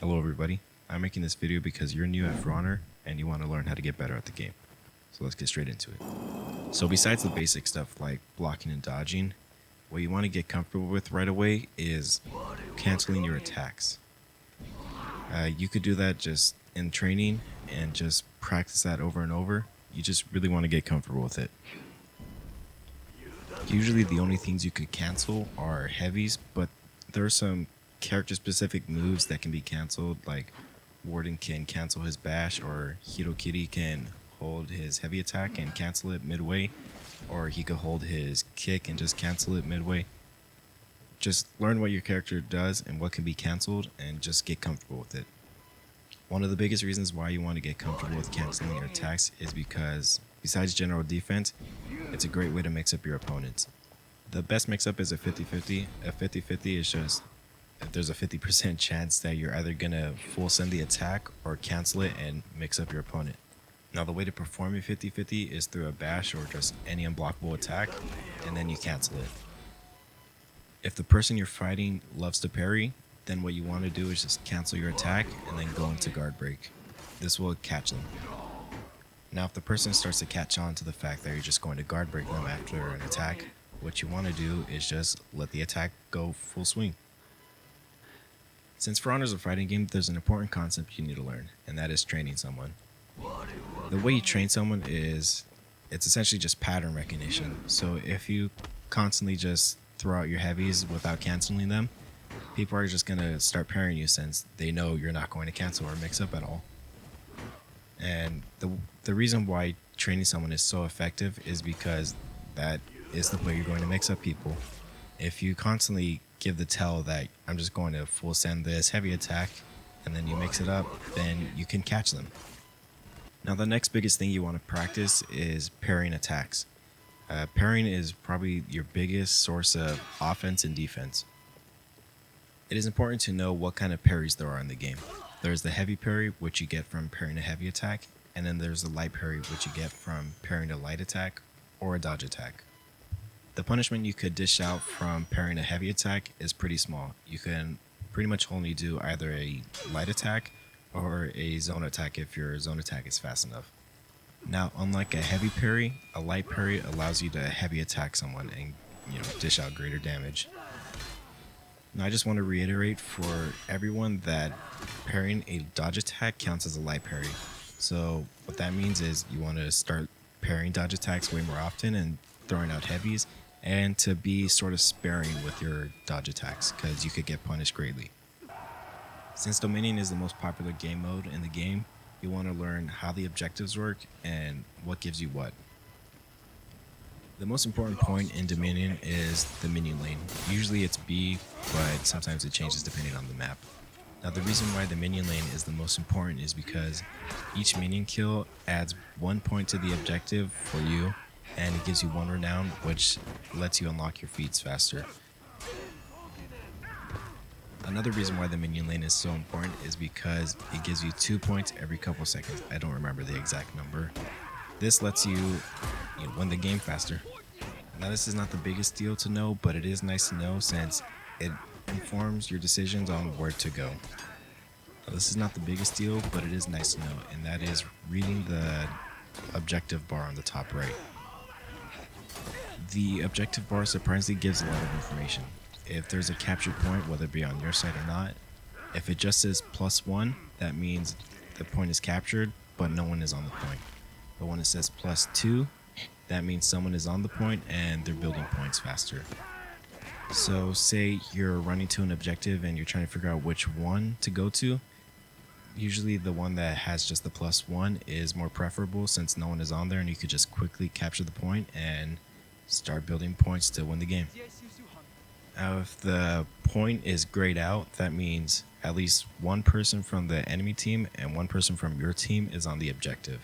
Hello everybody, I'm making this video because you're new at For Honor and you want to learn how to get better at the game. So let's get straight into it. So besides the basic stuff like blocking and dodging, what you want to get comfortable with right away is canceling your attacks. You could do that just in training and just practice that over and over. You just really want to get comfortable with it. Usually the only things you could cancel are heavies, but there are some character specific moves that can be canceled, like Warden can cancel his bash, or Hitokiri can hold his heavy attack and cancel it midway, or he could hold his kick and just cancel it midway. Just learn what your character does and what can be canceled and just get comfortable with it. One of the biggest reasons why you want to get comfortable with canceling your attacks is because besides general defense, it's a great way to mix up your opponents. The best mix up is a 50-50. A 50-50 is just if there's a 50% chance that you're either going to full send the attack or cancel it and mix up your opponent. Now the way to perform a 50-50 is through a bash or just any unblockable attack, and then you cancel it. If the person you're fighting loves to parry, then what you want to do is just cancel your attack and then go into guard break. This will catch them. Now if the person starts to catch on to the fact that you're just going to guard break them after an attack, what you want to do is just let the attack go full swing. Since For Honor is a fighting game, there's an important concept you need to learn, and that is training someone. The way you train someone is, it's essentially just pattern recognition. So if you constantly just throw out your heavies without canceling them, people are just going to start parrying you since they know you're not going to cancel or mix up at all. And the reason why training someone is so effective is because that is the way you're going to mix up people. If you constantly give the tell that I'm just going to full send this heavy attack and then you mix it up, then you can catch them. Now the next biggest thing you want to practice is parrying attacks. Parrying is probably your biggest source of offense and defense. It is important to know what kind of parries there are in the game. There's the heavy parry, which you get from parrying a heavy attack, and then there's the light parry, which you get from parrying a light attack or a dodge attack. The punishment you could dish out from parrying a heavy attack is pretty small. You can pretty much only do either a light attack or a zone attack if your zone attack is fast enough. Now, unlike a heavy parry, a light parry allows you to heavy attack someone and dish out greater damage. Now, I just want to reiterate for everyone that parrying a dodge attack counts as a light parry. So what that means is you want to start parrying dodge attacks way more often and throwing out heavies, and to be sort of sparing with your dodge attacks because you could get punished greatly. Since Dominion is the most popular game mode in the game, you want to learn how the objectives work and what gives you what. The most important point in Dominion is the minion lane. Usually it's B, but sometimes it changes depending on the map. Now the reason why the minion lane is the most important is because each minion kill adds 1 point to the objective for you, and it gives you 1 renown, which lets you unlock your feats faster. Another reason why the minion lane is so important is because it gives you 2 points every couple seconds. I don't remember the exact number. This lets you win the game faster. Now this is not the biggest deal to know, but it is nice to know since it informs your decisions on where to go. Now, this is not the biggest deal, but it is nice to know, and that is reading the objective bar on the top right. The objective bar surprisingly gives a lot of information. If there's a capture point, whether it be on your side or not, if it just says +1, that means the point is captured, but no one is on the point. But when it says +2, that means someone is on the point and they're building points faster. So say you're running to an objective and you're trying to figure out which one to go to. Usually the one that has just the +1 is more preferable since no one is on there and you could just quickly capture the point and start building points to win the game. Now if the point is grayed out, that means at least one person from the enemy team and one person from your team is on the objective.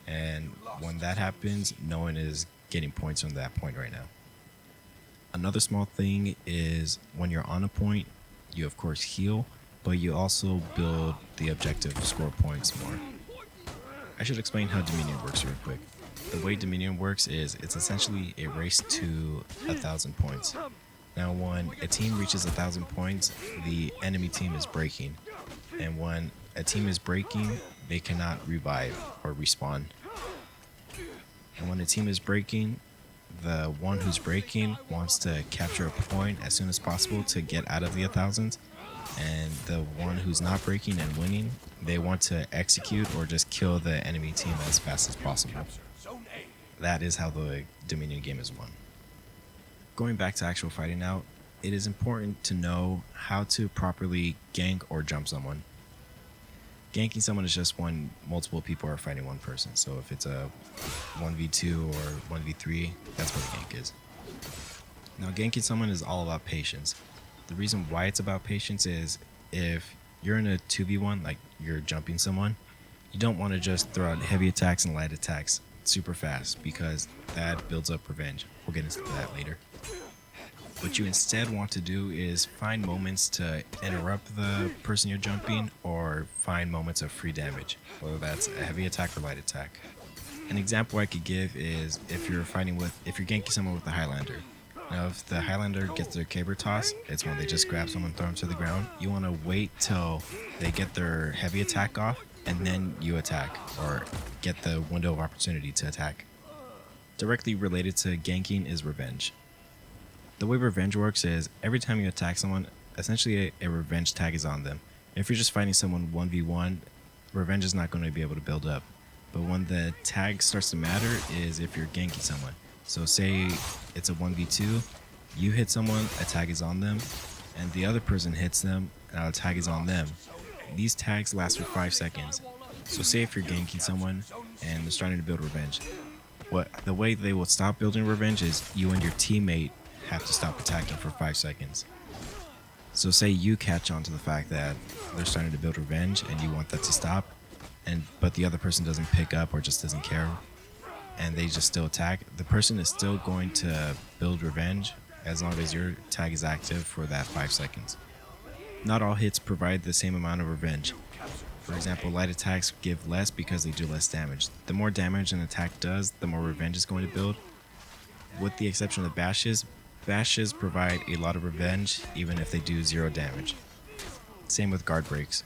And when that happens, no one is getting points from that point right now. Another small thing is when you're on a point, you of course heal, but you also build the objective score points more. I should explain how Dominion works real quick. The way Dominion works is it's essentially a race to 1,000 points. Now when a team reaches 1,000 points, the enemy team is breaking. and when a team is breaking, they cannot revive or respawn. And when a team is breaking, the one who's breaking wants to capture a point as soon as possible to get out of the 1000s, and the one who's not breaking and winning, they want to execute or just kill the enemy team as fast as possible. That is how the Dominion game is won. Going back to actual fighting now, it is important to know how to properly gank or jump someone. Ganking someone is just when multiple people are fighting one person. So if it's a 1v2 or 1v3, that's what a gank is. Now, ganking someone is all about patience. The reason why it's about patience is if you're in a 2v1, like you're jumping someone, you don't want to just throw out heavy attacks and light attacks super fast because that builds up revenge. We'll get into that later. What you instead want to do is find moments to interrupt the person you're jumping or find moments of free damage, whether that's a heavy attack or light attack. An example I could give is if you're ganking someone with a Highlander. Now if the Highlander gets their caber toss, it's when they just grab someone and throw them to the ground. You want to wait till they get their heavy attack off and then you attack or get the window of opportunity to attack. Directly related to ganking is revenge. The way revenge works is every time you attack someone, essentially a revenge tag is on them. If you're just fighting someone 1v1, revenge is not going to be able to build up. But when the tag starts to matter is if you're ganking someone. So say it's a 1v2, you hit someone, a tag is on them, and the other person hits them, and a tag is on them. These tags last for 5 seconds. So say if you're ganking someone and they're starting to build revenge, the way they will stop building revenge is you and your teammate have to stop attacking for 5 seconds. So say you catch on to the fact that they're starting to build revenge and you want that to stop, but the other person doesn't pick up or just doesn't care and they just still attack, the person is still going to build revenge as long as your tag is active for that 5 seconds. Not all hits provide the same amount of revenge. For example, light attacks give less because they do less damage. The more damage an attack does, the more revenge is going to build. With the exception of bashes provide a lot of revenge even if they do 0 damage. Same with guard breaks.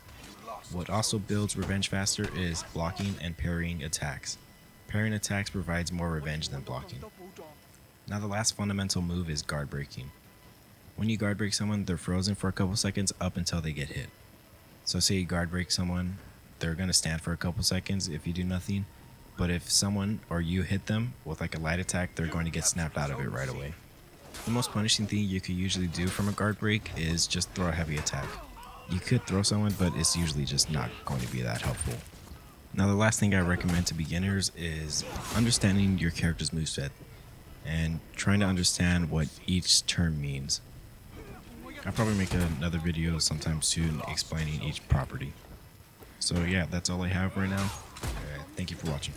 What also builds revenge faster is blocking and parrying attacks. Parrying attacks provides more revenge than blocking. Now the last fundamental move is guard breaking. When you guard break someone, they're frozen for a couple seconds up until they get hit. So say you guard break someone, they're going to stand for a couple seconds if you do nothing, but if someone or you hit them with like a light attack, they're going to get snapped out of it right away. The most punishing thing you could usually do from a guard break is just throw a heavy attack. You could throw someone, but it's usually just not going to be that helpful. Now the last thing I recommend to beginners is understanding your character's moveset and trying to understand what each term means. I'll probably make another video sometime soon explaining each property. So yeah, that's all I have right now. Thank you for watching.